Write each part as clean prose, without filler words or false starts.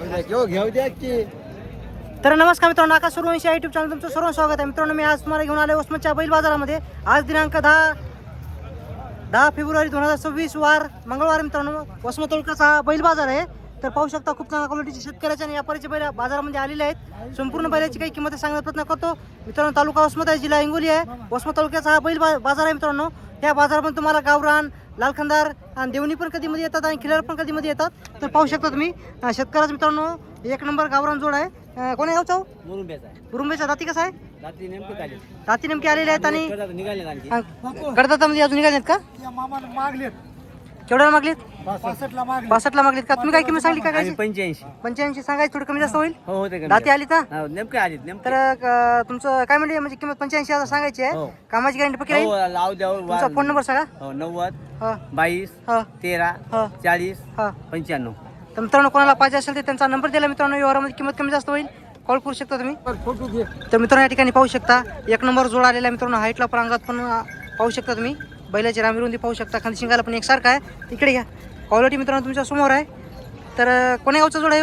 घेऊ द्या की. तर नमस्कार मित्रांनो, आकाश सूर्यवंशी या यूट्यूब चॅनल तुमचं सर्व स्वागत आहे. मित्रांनो, मी आज तुम्हाला घेऊन आले वसमतच्या बैल बाजारामध्ये. आज दिनांक 10 फेब्रुवारी 2026 वार मंगळवार. मित्रांनो, वसमत तालुक्याचा हा बैल बाजार आहे. तर पाहू शकता खूप चांगल्या क्वालिटीचे शेतकऱ्याचे आणि व्यापाऱ्याचे बैल बाजारामध्ये आलेले आहेत. संपूर्ण बैलाची काही किंमत सांगण्याचा प्रयत्न करतो. मित्रांनो, तालुका वसमत आहे, जिल्हा हिंगोली आहे. वसमत तालुक्याचा हा बैल बाजार आहे. मित्रांनो, त्या बाजारामध्ये तुम्हाला गावरान, लालखंदार आणि देवणी पण कधीमध्ये येतात आणि खिलार पण कधीमध्ये येतात. तर पाहू शकता तुम्ही शेतकऱ्याचा मित्रांनो एक नंबर गावरान जोड आहे. कोणी गावचा? मुरुंबेचा. दाती कसा आहे? दाती नेमकी आलेले आहेत आणि कडदातामध्ये अजून निघालेत का? केवढ्याला मागलेत? 65 ला मागलेत का? तुम्ही काय किंमत सांगली का? 85 सांगायची, थोडी कमी जास्त होईल. दाती आली का? तर तुमचं काय म्हणजे किंमत 85,000 सांगायची आहे. कामाची गॅरंटी पक्की राहील. तुमचा फोन नंबर सांगा. 90 22 13 40 95. तर मित्रांनो, कोणाला पाहिजे असेल तर त्यांचा नंबर दिला. मित्रांनो, व्यवहारामध्ये किंमत कमी जास्त होईल, कॉल करू शकता तुम्ही. तर मित्रांनो, या ठिकाणी पाहू शकता एक नंबर जोड आलेला आहे. मित्रांनो, हाईटला पण अंगात पण पाहू शकता तुम्ही. बैलाची रामीरुंदी पाहू शकता, खांदी शिंगाला पण एकसारखा आहे. तिकडे घ्या, क्वालिटी मित्रांनो तुमच्या समोर आहे. तर कोण्या गावचा जोड आहे?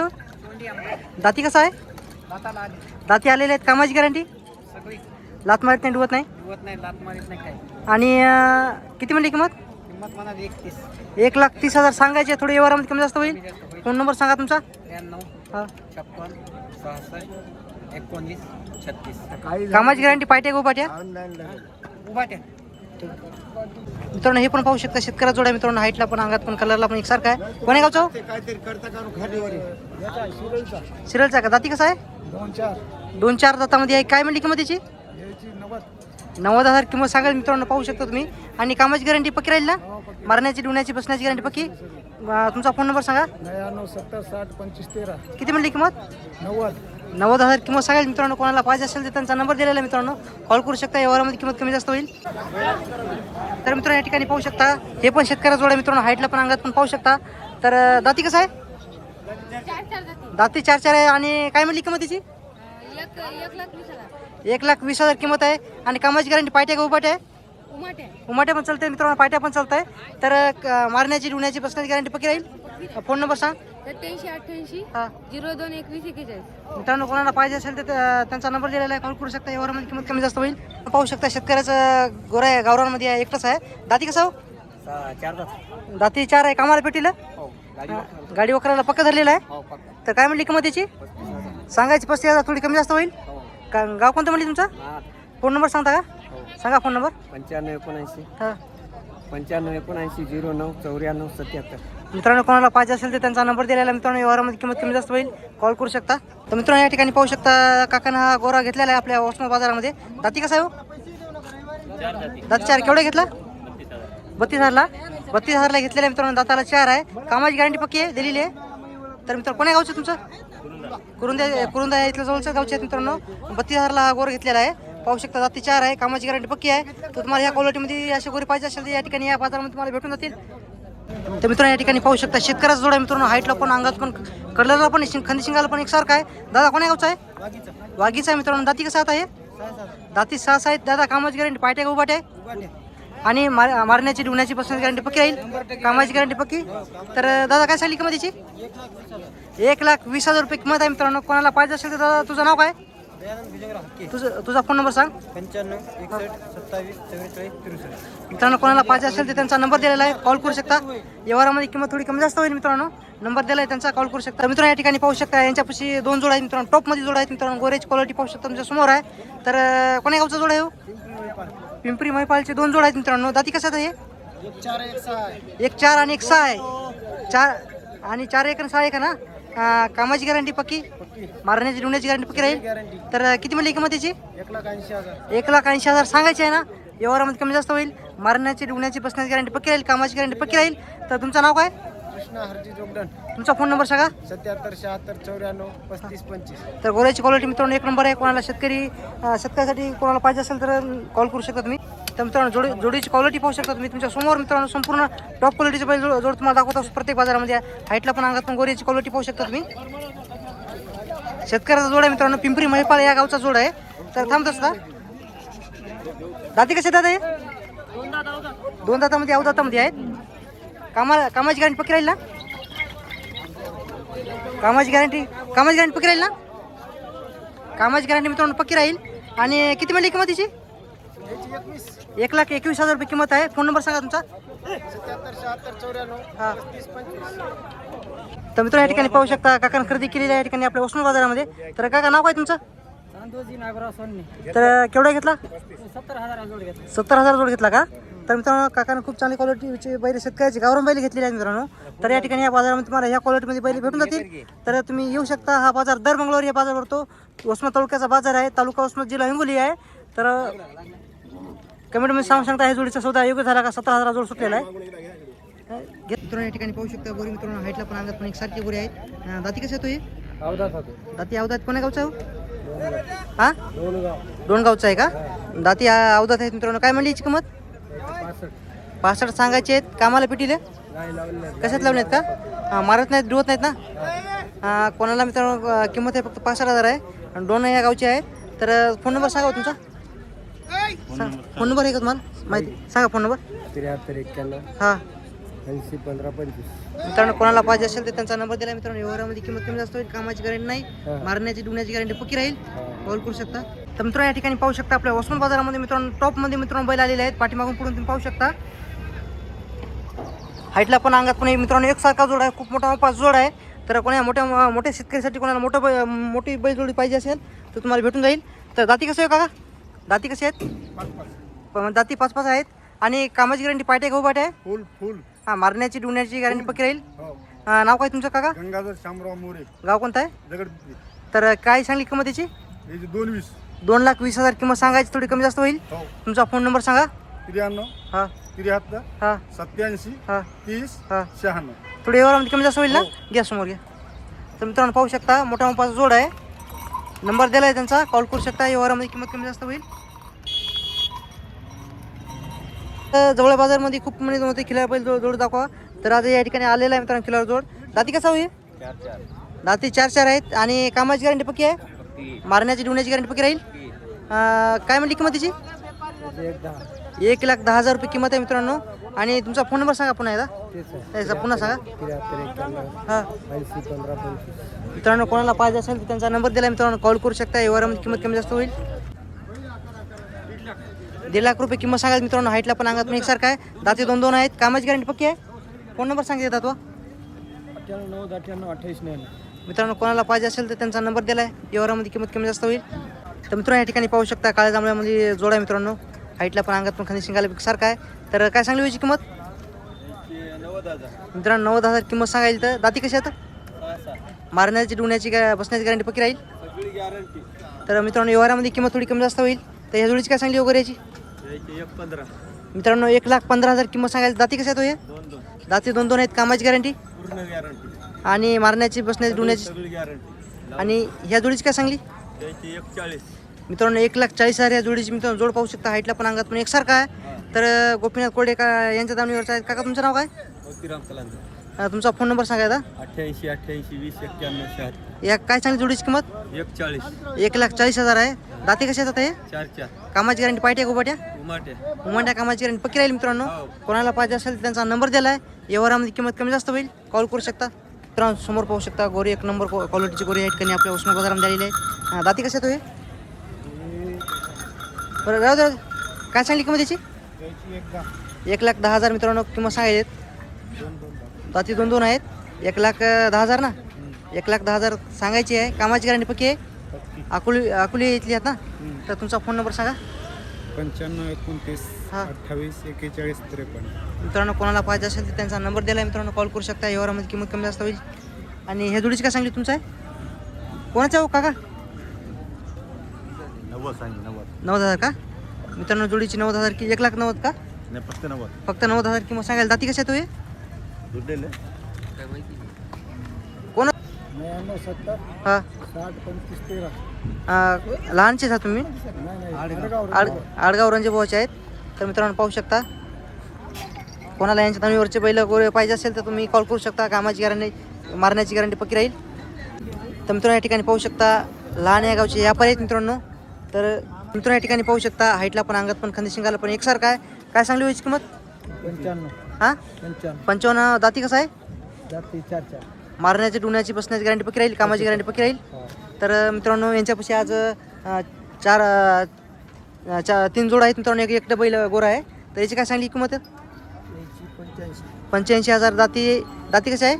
दाती कसा आहे? दाती आलेले आहेत. कामाची गॅरंटी? लात मारित नाही, डुवत नाही. आणि किती म्हणली किंमत? 1,30,000 सांगायचे. थोडी व्यवहारामध्ये कमी जास्त होईल. फोन नंबर सांगा तुमचा. 93 कामाची गॅरंटी पाट्या गोपाट्या? मित्रांनो, हे पण पाहू शकता शेतकऱ्या जोड आहे. मित्रांनो, हाईटला पण अंगात पण कलरला पण एकसारखा आहे. कोण्या गावचा? शिरलचा का? दाती कसा आहे? 2-4 दातामध्ये आहे. काय म्हणली किंमत त्याची? 90,000 किंमत सांगाल. मित्रांनो, पाहू शकता तुम्ही. आणि कामाची गॅरंटी पक्की राहील ना? मारण्याची, डुण्याची, बसण्याची गॅरंटी पक्की. तुमचा फोन नंबर सांगा. 99 70 60 25 13. किती म्हणली किंमत? 90,000 किंमत सांगाल. मित्रांनो, कोणाला पाहिजे असेल तर त्यांचा नंबर दिलेला आहे. मित्रांनो, कॉल करू शकता. व्यवहारामध्ये किंमत कमी जास्त होईल. तर मित्रांनो, या ठिकाणी पाहू शकता हे पण शेतकऱ्या जोड आहे. मित्रांनो, हाईटला पण अंगात पण पाहू शकता. तर दाती कसं आहे? दाती 4-4 आहे. आणि काय म्हणली किंमत त्याची? 1,20,000 किंमत आहे. आणि कामाची गॅरंटी पाट्या का उपाट्या आहे? उमाट्या पण चालते. मित्रांनो, पाट्या पण चालत आहे. तर मारण्याची, डुण्याची, बसण्याची गॅरंटी पक्की राहील. फोन नंबर सांग. 87 88 02 21 41. मित्रांनो, कोणाला पाहिजे असेल तर त्यांचा नंबर दिलेला आहे, कॉल करू शकता. व्यवहारामध्ये किंमत कमी जास्त होईल. पाहू शकता शेतकऱ्याचं गोरा आहे, गावरांमध्ये आहे, एकटाच आहे. दाती कसं? 4 दाती 4 आहे. कामाला पेटीला गाडी वकराला पक्का धरलेला आहे. तर काय म्हणली किंमत त्याची? सांगायची 35,000, थोडी कमी जास्त होईल. गाव कोणतं म्हणली तुमचा? फोन नंबर सांगता का? सांगा फोन नंबर. 95 79 09 94 77. मित्रांनो, कोणाला पाहिजे असेल तर त्यांचा नंबर दिलेला आहे. मित्रांनो, व्यवहारामध्ये किंमत कमी जास्त होईल, कॉल करू शकता. तर मित्रांनो, या ठिकाणी पाहू शकता काकानं हा गोरा घेतलेला आहे आपल्या वसमत बाजारामध्ये. दाती कसा आहे? दाती 4. केवढा घेतला? 32,000ला. 32,000ला घेतलेला आहे. मित्रांनो, दाताला 4 आहे. कामाची गॅरंटी पक्की आहे, दिलेली आहे. तर मित्रांनो, कोण्या गावचं तुमचं? कुरुंदा इथलं जवळच्या गावचे आहेत. मित्रांनो, 32,000ला हा गोरा घेतलेला आहे. पाहू शकता, दाती 4 आहे. कामाची गॅरंटी पक्की आहे. तर तुम्हाला ह्या क्वालिटीमध्ये अशी गोरी पाहिजे असेल तर या ठिकाणी या बाजारामध्ये तुम्हाला भेटून जातील. तर मित्रांनो, या ठिकाणी पाहू शकता शेतकऱ्याचा जोड आहे. मित्रांनो, हाईटला पण, अंगात पण, कलरला पण, खांदी शिंगाला पण एकसारखा आहे. दादा कोण्या गावचा आहे? वागीचा आहे. मित्रांनो, दाती कसं आता आहे? दाती 6 आहेत. दादा कामाची गॅरंटी पाट्या का उभाट्या आहे? आणि मारण्याची, डुण्याची, बसण्याची गॅरंटी पक्की राहील. कामाची गॅरंटी पक्की. तर दादा काय सांगली किंमत त्याची? 1,20,000 रुपये किंमत आहे. मित्रांनो, कोणाला पाहिजे असेल तर दादा तुझं नाव काय? तुझा फोन नंबर सांग. 95 61 27 44 63. मित्रांनो, कोणाला पाहिजे असेल तर त्यांचा नंबर दिलेला आहे, कॉल करू शकता. व्यवहारामध्ये किंमत थोडी कमी जास्त होईल. मित्रांनो, नंबर दिला आहे त्यांचा, कॉल करू शकता. मित्रांनो, या ठिकाणी पाहू शकता यांच्यापाशी 2 जोड आहेत. मित्रांनो, टॉपमध्ये जोड आहेत. मित्रांनो, गोरेची क्वालिटी पाहू शकता तुमच्या समोर आहे. तर कोण्या गावचा जोड आहे? पिंपरी महिपालचे 2 जोड आहेत. मित्रांनो, दाती कसं आहे? 1 4 आणि 1 6 आहे. 4 आणि 4 1 आणि 6 1 ना. कामाची गॅरंटी पक्की, मारण्याची, डुण्याची गॅरंटी पक्की राहील. तर किती म्हणली किंमत त्याची? 1,80,000 सांगायची आहे ना. व्यवहारामध्ये कमी जास्त होईल. मारण्याची, डुण्याची, बसण्याची गॅरंटी पक्की राहील. कामाची गॅरंटी पक्की राहील. तर तुमचं नाव काय? कृष्णा हरजी जोगदंड. तुमचा फोन नंबर सांगा. 77 76 94 35 25. तर गोऱ्याची क्वालिटी मित्रांनो एक नंबर आहे. कोणाला शेतकऱ्यासाठी कोणाला पाहिजे असेल तर कॉल करू शकता तुम्ही. तर मित्रांनो, जोडीची क्वालिटी पाहू शकता तुम्ही तुमच्या समोर. मित्रांनो, संपूर्ण टॉप क्वालिटीचे बैल जोड तुम्हाला दाखवतो प्रत्येक बाजारामध्ये. हाईटला पण, अंगात पण गोऱ्याची क्वालिटी पाहू शकता तुम्ही. शेतकऱ्याचा जोड आहे. मित्रांनो, पिंपरी महिपाल या गावचा जोड आहे. तर थांबतोस ना. दाती कसे दादा? 2 दातामध्ये, अवदातामध्ये आहेत. कामाची गॅरंटी पक्की राहील ना. कामाची गॅरंटी पक्की राहील ना? कामाची गॅरंटी मित्रांनो पक्की राहील. आणि किती मिळाली किंमत तिची? 1,21,000 रुपये किंमत आहे. फोन नंबर सांगा तुमचा. 77 76 94 हा 35 25. तर मित्रांनो या ठिकाणी पाहू शकता काकांनी खरेदी केलेली आहे या ठिकाणी आपल्या वसमत बाजारामध्ये. तर काका नाव काय तुमचं? चांदोजी नागराव सोन्ने. तर केवढा घेतला? 70,000 जोड घेतला. 70,000 जोड घेतला का? तर मित्रांनो काकाने खूप चांगली क्वालिटीचे बैल शेतकऱ्याची गावरान बैल घेतलेली आहेत मित्रांनो. तर या ठिकाणी या बाजारामध्ये तुम्हाला ह्या क्वालिटीमध्ये बैल भेटून जातील. तर तुम्ही येऊ शकता. हा बाजार दर मंगळवारी या बाजार भरतो. वसमत तालुक्याचा बाजार आहे. तालुका वसमत, जिल्हा हिंगोली आहे. तर कमेंटमध्ये सांगता हे जोडीचा सौदा योग्य झाला का? 70,000 जोड सुटलेला आहे. मित्रांनो या ठिकाणी पाहू शकता गोरी मित्रांनो हाईटला पण अंगात पण एकसारखी गोरी आहेत. दाती कसे येतो हे? दाती अवधात कोण्या गावचा आहे? हा दोन गावचा आहे का? दाती अवधात आहेत मित्रांनो. काय म्हणली याची किंमत? 65 सांगायचे आहेत. कामाला पिटीले कशात लावले आहेत का? मारत नाहीत, डुवत नाहीत ना? कोणाला मित्रांनो किंमत आहे फक्त 65,000 आहे. आणि दोन या गावचे आहेत. तर फोन नंबर सांगा तुमचा. फोन नंबर आहे का तुम्हाला माहिती? सांगा फोन नंबर. 73 91 हां 80 15 25. मित्रांनो कोणाला पाहिजे असेल तर त्यांचा नंबर दिला मित्रांनो. व्यवहारामध्ये किंमत कमी जास्त होईल. कामाची गॅरंटी नाही, मारण्याची डुबण्याची गॅरंटी पक्की राहील. कॉल करू शकता. तर मित्रांनो या ठिकाणी पाहू शकता आपल्या वसमत बाजारामध्ये मित्रांनो टॉपमध्ये मित्रांनो बैल आलेले आहेत. पाठीमागून पुढून तुम्ही पाहू शकता. हाईटला पण अंगात पण मित्रांनो एकसारखा जोड आहे. खूप मोठा मोठा जोड आहे. तर कोणा मोठ्या शेतकऱ्यासाठी कोणाला मोठी बैल जोडी पाहिजे असेल तर तुम्हाला भेटून जाईल. तर दाती कसं आहे काका? दाती कशी आहेत? दाती 5-5 आहेत. आणि कामाची गॅरंटी पाट्या घेऊ पाट्या आहे? फुल हां मारण्याची डुबण्याची गॅरंटी पक्की राहील. नाव काय तुमचं काका? गंगाधर शामराव मोरे, गाव कोणतं आहे? दगड. तर काय सांगली किंमत त्याची? 220. 2,20,000 किंमत सांगायची. थोडी कमी जास्त होईल. तुमचा फोन नंबर सांगा. 93 हां 73 हां 87 हां 30 हां 96. थोडी व्यवहारामध्ये कमी जास्त होईल ना? घ्या समोर घ्या. तर मित्रांनो पाहू शकता मोठा मोठा जोड आहे. नंबर दिला आहे त्यांचा. कॉल करू शकता. व्यवहारामध्ये किंमत कमी जास्त होईल. तर जवळ बाजारमध्ये खूप म्हणजे होते खिलार बैल जोड दाखवा. तर आता या ठिकाणी आलेला आहे मित्रांनो खिलार जोड. दाती कसा होईल? दाती 4-4 आहेत. आणि कामाची गॅरंटी पक्की आहे? मारण्याची डुबण्याची गॅरंटी पक्की राहील. काय म्हणली किंमत त्याची? 1,10,000 रुपये किंमत आहे मित्रांनो. आणि तुमचा फोन नंबर सांगा पुन्हा एकदा. पुन्हा सांगा. 73 91 हां 80 15 25. मित्रांनो कोणाला पाहिजे असेल तर त्यांचा नंबर दिला मित्रांनो. कॉल करू शकता. व्यवहारामध्ये किंमत कमी जास्त होईल. 1.5 लाख रुपये किंमत सांगायला मित्रांनो. हाईटला पण अंगात पण एकसारखा आहे. दाते 2-2 आहेत. कामाची गॅरंटी पक्की आहे. फोन नंबर सांगितला तो 98 98 28 मित्रांनो कोणाला पाहिजे असेल तर त्यांचा नंबर दिला आहे. व्यवहारामध्ये किंमत कमी जास्त होईल. तर मित्रांनो या ठिकाणी पाहू शकता काळ्या जांभळ्यामध्ये जोड आहे मित्रांनो. हाईटला पण अंगात पण खाली शिंगाला सारखा आहे. तर काय सांगली याची किंमत? 90,000. मित्रांनो 90,000 किंमत सांगायला. तर दाती कशी आहेत? मारण्याची डुबण्याची बसण्याची गॅरंटी पक्की राहील. सगळी गॅरंटी. तर मित्रांनो व्यवहारामध्ये किंमत थोडी कमी जास्त होईल. तर ह्या जोडीची काय सांगली वगैरे याची? 115. मित्रांनो 1,15,000 किंमत सांगायला. दाती कशी आहेत हो हे? 2 दाती 2-2 आहेत. कामाची गॅरंटी पूर्ण गॅरंटी. आणि मारण्याची बसण्याची डुबण्याची. सगळी गॅरंटी. आणि ह्या जोडीची काय सांगली? त्याची 41. मित्रांनो 1,40,000 या जोडीची मित्रांनो जोड पाहू शकता. हाईटला पण अंगात पण एकसारखा आहे. तर गोपीनाथ कोडे का यांच्या दावणीवरचा आहे. काका तुमचं नाव काय? मोतीराम कलांदे. तुमचा फोन नंबर सांगायचा. 88 88 20 91 76. या काय सांगली जोडीची किंमत? 41. 1,40,000 आहे. दाती कसे येतात हे? 4 कामाची गॅरंटी पाहिजे गोबाट्या उमाटे. उमाट्या कामाची गॅरंटी पक्की राहील मित्रांनो. कोणाला पाहिजे असेल तर त्यांचा नंबर दिला आहे. व्यवहारामध्ये किंमत कमी जास्त होईल. कॉल करू शकता. मित्रांनो समोर पाहू शकता गोरी 1 नंबर क्वालिटीची गोरी या ठिकाणी आपल्या उस्मान बाजारामध्ये आलेली आहे. दाती कसे येतो हे? बरं राहू दे. काय सांगली किंमत त्याची? 1,10,000 मित्रांनो किंमत सांगायची. दाती 2-2 आहेत. 1,10,000 ना? 1,10,000 सांगायची आहे. कामाची गॅरंटी पक्की आहे. अकोली इथली आहेत ना? तर तुमचा फोन नंबर सांगा. 95 29 हां 28 41 53. मित्रांनो कोणाला पाहिजे असेल तर त्यांचा नंबर दिला आहे मित्रांनो. कॉल करू शकता. व्यवहारामध्ये किंमत कमी जास्त होईल. आणि ह्या जोडीची काय सांगली तुमचं आहे? कोणाचं आहे हो काका? 90 सांगितलं. 90,000 का? मित्रांनो जोडीची 90,000 की 1,90,000 का? नाही फक्त 90. फक्त 90,000 किंमत सांगायला. दाती कशा येतो हे? दुर्डेल. कोण? 99 70 हां 60 35 13. लहानचेच आहात तुम्ही? नाही आडगाव रंजेभाऊचे आहेत. तर मित्रांनो पाहू शकता. कोणाला यांच्या दाणीवरचे बैल गोरे पाहिजे असेल तर तुम्ही कॉल करू शकता. कामाची गॅरंटी मारण्याची गॅरंटी पक्की राहील. तर मित्रांनो या ठिकाणी पाहू शकता लहान या गावचे व्यापारी आहेत मित्रांनो. तर मित्रांनो या ठिकाणी पाहू शकता हाईटला पण अंगात पण खांदी शिंगाला पण एकसारखा आहे. काय सांगली याची किंमत? 95 हां 95. 55. दाती कसं आहे? जाती 4 4. मारण्याची डुण्याची बसण्याची गॅरंटी पक्की राहील, कामाची गॅरंटी पक्की राहील. तर मित्रांनो यांच्यापाशी आज 3 जोड आहेत मित्रांनो. एक एकटं बैल गोरा आहे. तर याची काय सांगली किंमत? याची 85,000. दाती कसे आहे?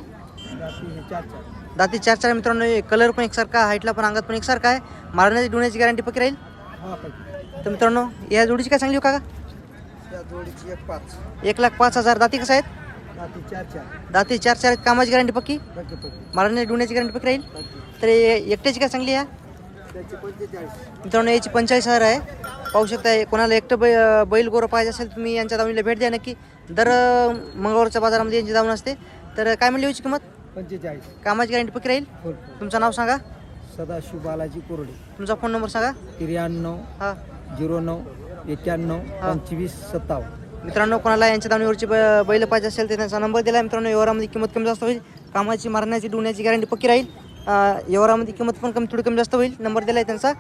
दाती 4 मित्रांनो. कलर पण एकसारखा, हाईटला पण अंगात पण एकसारखा आहे. मारण्याची डुण्याची गॅरंटी पक्की राहील. तर मित्रांनो या जोडीची काय सांगली हो काका? या जोडीची 1,05,000. 1,05,000. दाती कसं आहेत? दाती 4 दाती 4 आहेत. कामाची गॅरंटी पक्की, मारण्याची डुण्याची गॅरंटी पक्की राहील. तर एकट्याची काय सांगली या? त्याची 45. मित्रांनो याची 45,000 आहे. पाहू शकता. कोणाला एकटं बैल गोरं पाहिजे असेल तुम्ही यांच्या दावणीला भेट द्या नक्की. दर मंगळवारच्या बाजारामध्ये यांची दावण असते. तर काय म्हणली याची किंमत? 45. कामाची गॅरंटी पक्की राहील. फुल. तुमचं नाव सांगा. सदाशिव बालाजी कोरडे. तुमचा फोन नंबर सांगा. 93 हां 09 91 25 57. मित्रांनो कोणाला यांच्या दावणीवरची बैल पाहिजे असेल तर त्यांचा नंबर दिला आहे. मित्रांनो व्यवहारामध्ये किंमत कमी जास्त होईल. कामाची मारण्याची डुण्याची गॅरंटी पक्की राहील. व्यवहारामध्ये किंमत पण थोडी कमी जास्त होईल. नंबर दिला आहे त्यांचा,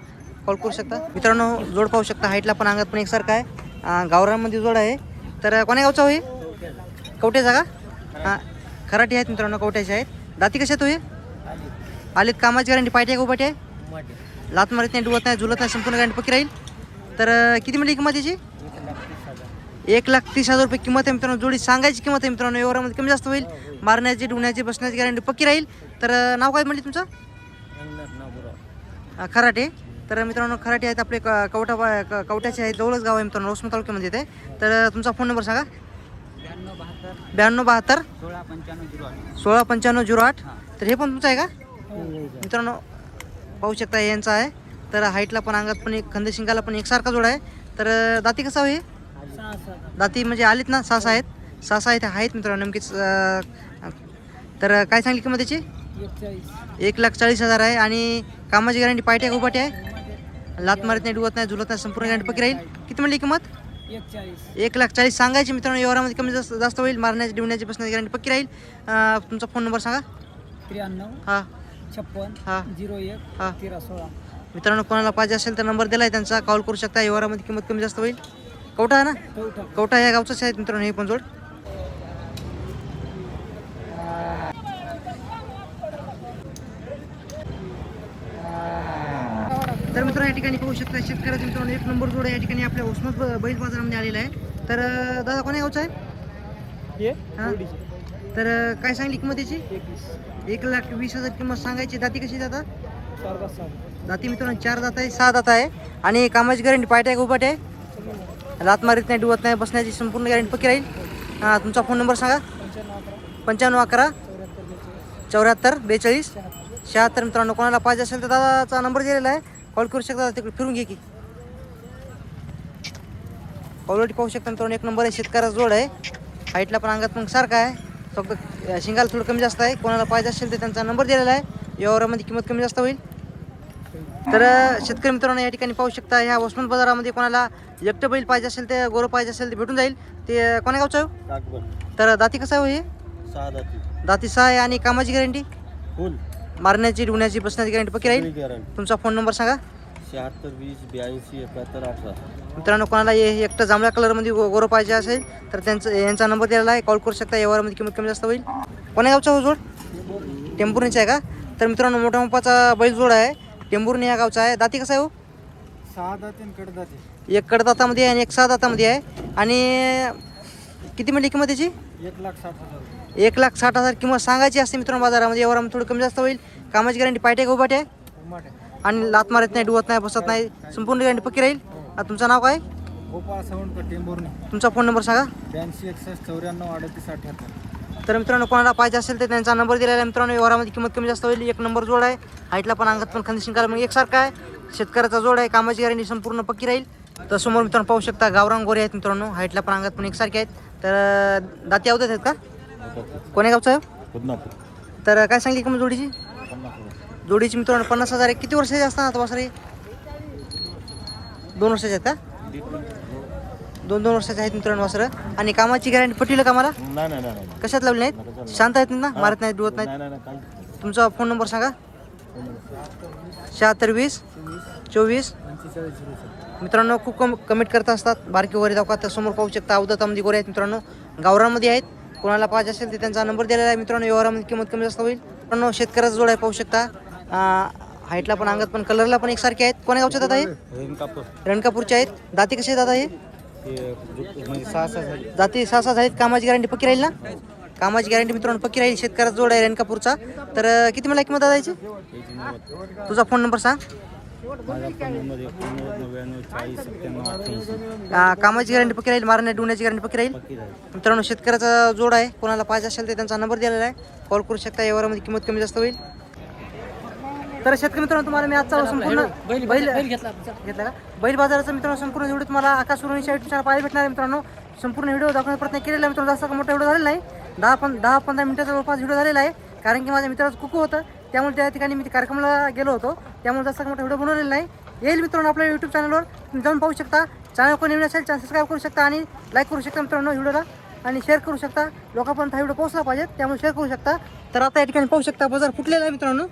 कॉल करू शकता. मित्रांनो जोड पाहू शकता. हाईटला पण अंगात पण एकसारखा आहे. गावरांमध्ये जोड आहे. तर कोण्या गावचा होईल? कवट्याचा का? हां खराठी आहेत मित्रांनो, कवट्याचे आहेत. दाती कशात होईल? आलीत. कामाची गॅरंटी पाहिजे का उपाटी आहे? लात मारत नाही, डुवत नाही, झुलत नाही, संपूर्ण गॅरंटी पक्की राहील. तर किती मिळली किंमत याची? 1,30,000 रुपये किंमत आहे मित्रांनो. जोडी सांगायची किंमत आहे मित्रांनो. व्यवहारामध्ये कमी जास्त होईल. मारण्याची डुण्याची बसण्याची गॅरंटी पक्की राहील. तर नाव काय म्हणली तुमचं? खराटे. तर मित्रांनो खराटे आहेत आपले. कवट्याचे आहेत. जवळच गाव आहे मित्रांनो, रोसम तालुक्यामध्ये येते. तर तुमचा फोन नंबर सांगा. 9272 169508. तर हे पण तुमचं आहे का मित्रांनो? पाहू शकता यांचा आहे. तर हाईटला पण अंगात पण एक खंदशिंगाला पण एकसारखा जोड आहे. तर दाती कसा होईल? दाती म्हणजे आलीत ना? 6 आहेत. 6 आहेत मित्रांनो नेमकीच. तर काय सांगली किंमत त्याची? 1,40,000 आहे. आणि कामाची गॅरंटी पायट्या का उपाटी आहे? लात मारत नाही, डुवत नाही, झुलत नाही, संपूर्ण गॅरंटी पक्की राहील. किती म्हणली किंमत? 1,40,000 सांगायची मित्रांनो. व्यवहारामध्ये कमी जास्त होईल. मारण्याची डुवण्याची बसण्याची गॅरंटी पक्की राहील. तुमचा फोन नंबर सांगा. 93 हां 56 हां 01 हां 1316. मित्रांनो कोणाला पाहिजे असेल तर नंबर दिला आहे त्यांचा, कॉल करू शकता. व्यवहारामध्ये किंमत कमी जास्त होईल. कवठा आहे ना? कवठा या गावचाच आहेत मित्रांनो हे पण जोड. तर मित्रांनो या ठिकाणी पाहू शकता शेतकऱ्याचा मित्रांनो 1 नंबर जोड या ठिकाणी आपल्या उस्मात बैल बाजारामध्ये आलेला आहे. तर दादा कोण्या गावचा आहे? हां तर काय सांगली किंमत याची? 1,20,000 किंमत सांगायची. दाती कशी दादा? दाती मित्रांनो 4 दात आहे, 6 दात आहे. आणि कामाची गॅरंटी पायट आहे का उपाट आहे? लात मारीत नाही, डुवत नाही, बसण्याची संपूर्ण गॅरंटी पक्की राहील. तुमचा फोन नंबर सांगा. 9511 74 42 76. मित्रांनो कोणाला पाहिजे असेल तर दादाचा नंबर दिलेला आहे, कॉल करू शकता. तिकडे फिरून घे की ऑलरेडी पाहू शकता मित्रांनो 1 नंबर आहे. शेतकऱ्याचा जोड आहे. हाईटला पण अंगात पण सारखा आहे. फक्त शिंगाला थोडं कमी जास्त आहे. कोणाला पाहिजे असेल तर त्यांचा नंबर दिलेला आहे. व्यवहारामध्ये किंमत कमी जास्त होईल. तर शेतकरी मित्रांनो या ठिकाणी पाहू शकता ह्या वसमत बाजारामध्ये कोणाला एकटं बैल पाहिजे असेल ते गोरं पाहिजे असेल ते भेटून जाईल. ते कोण्या गावचं आहे? तर दाती कसं आहे हे? 6 दाती. दाती 6 आहे. आणि कामाची गॅरंटी? फुल. मारण्याची डुण्याची बसण्याची गॅरंटी पक्की राहील. तुमचा फोन नंबर सांगा. 76 20 82 71 18. मित्रांनो कोणाला एकटं जांभळ्या कलरमध्ये गोरं पाहिजे असेल तर यांचा नंबर दिलेला आहे, कॉल करू शकता. व्यवहारामध्ये किंमत कमी जास्त होईल. कोण्या गावचा हो जोड? टेंभुर्णीचा आहे का? तर मित्रांनो मोठा मापाचा बैल जोड आहे. टेंभुर्णी या गावचा आहे. दाती कसा आहे हो? 6 दाती आणि कडदाती. एक कडदातामध्ये आहे आणि एक 6 दातामध्ये आहे. आणि किती मिळली किंमत त्याची? 1,60,000. 1,60,000 किंमत सांगायची असते मित्रांनो बाजारामध्ये. व्यवहारामध्ये थोडी कमी जास्त होईल. कामाची गॅरंटी पायटे का उभाटे आहे? आणि लात मारत नाही, डुवत नाही, बसत नाही, संपूर्ण गॅरंटी पक्की राहील. तुमचं नाव काय? गोपाळ सावंतकर, टेंभुर्णी. तुमचा फोन नंबर सांगा. 82 61 94 38 78. तर मित्रांनो कोणाला पाहिजे असेल तर त्यांचा नंबर दिलेला आहे मित्रांनो. व्यवहारामध्ये किंमत कमी जास्त होईल. 1 नंबर जोड आहे. हाईटला पण अंगात पण खंदशिंगाला मग एकसारखा आहे. शेतकऱ्याचा जोड आहे. कामाची गॅरंटी संपूर्ण पक्की राहील. तर समोर मित्रांनो पाहू शकता गावरान गोरे आहेत मित्रांनो. हाईटला पण अंगात पण एकसारखे आहेत. तर दाती अवधत आहेत का? कोण्या गावचं आहे? तर काय सांगली किंमत जोडीची? जोडीची मित्रांनो 50,000 आहे. किती वर्षाचे असतात आता वासरे? 2 वर्षाचे आहेत का? 2 वर्षाचे आहेत मित्रांनो वासरं. आणि कामाची गॅरंटी पटली का मला? नाही. कशात लावली नाहीत? शांत आहेत ना? मारत नाहीत, डुवत नाहीत. तुमचा फोन नंबर सांगा. 76 20 24. मित्रांनो खूप कमेंट करत असतात. बारकी वगैरे दाखवा. समोर पाहू शकता अवधतामध्ये गोरे आहेत मित्रांनो. गावरांमध्ये आहेत. कोणाला पाहिजे असेल तर त्यांचा नंबर दिलेला आहे मित्रांनो. व्यवहारामध्ये किंमत कमी जास्त होईल. पण शेतकऱ्याचा जोड आहे पाहू शकता. हाईटला पण अंगात पण कलरला पण एकसारखे आहेत. कोण्या गावचे दादा हे? रणकापूरचे आहेत. दाती कसे दादा हे? म्हणजे 6 झाली. जाती 6 आहेत. कामाची गॅरंटी पक्की राहील ना? कामाची गॅरंटी मित्रांनो पक्की राहील. शेतकऱ्याचा जोड आहे रणकापूरचा. तर किती मला किंमत दादा याची? तुझा फोन नंबर सांग. कामाची गॅरंटी पक्की राहील. मारण्या डुण्याची गॅरंटी पक्की राहील. मित्रांनो शेतकऱ्याचा जोड आहे. कोणाला पाहिजे असेल तर त्यांचा नंबर दिलेला आहे. कॉल करू शकता. व्यवहारामध्ये किंमत कमी जास्त होईल. तर शेतकरी मित्रांनो तुम्हाला मी आजचा संपूर्ण बैल घेतला का बैल बाजाराचा मित्रांनो संपूर्ण व्हिडिओ तुम्हाला आकाश सुरवणीच्या युट्यूब चॅनल पाहायला भेटणार आहे. मित्रांनो संपूर्ण व्हिडिओ दाखवण्याचा प्रयत्न केलेला आहे. मित्रांनो जास्त मोठा व्हिडिओ झालेला नाही. 10-15 मिनिटाचा जवळपास व्हिडिओ झालेला आहे. कारण की माझ्या मित्राचं कुकू होतं त्यामुळे त्या ठिकाणी मी कार्यक्रमाला गेलो होतो. त्यामुळे जास्त मोठा व्हिडिओ बनवलेला नाही. येईल मित्रांनो आपल्या यूट्यूब चॅनलवर तुम्ही जाऊन पाहू शकता. चॅनल कोणी नवीन असेल चॅनल सबस्क्राईब करू शकता आणि लाईक करू शकता मित्रांनो व्हिडिओला आणि शेअर करू शकता. लोकांपर्यंत हा व्हिडिओ पोहोचला पाहिजे त्यामुळे शेअर करू शकता. तर आता या ठिकाणी पाहू शकता बाजार फुटलेला आहे मित्रांनो.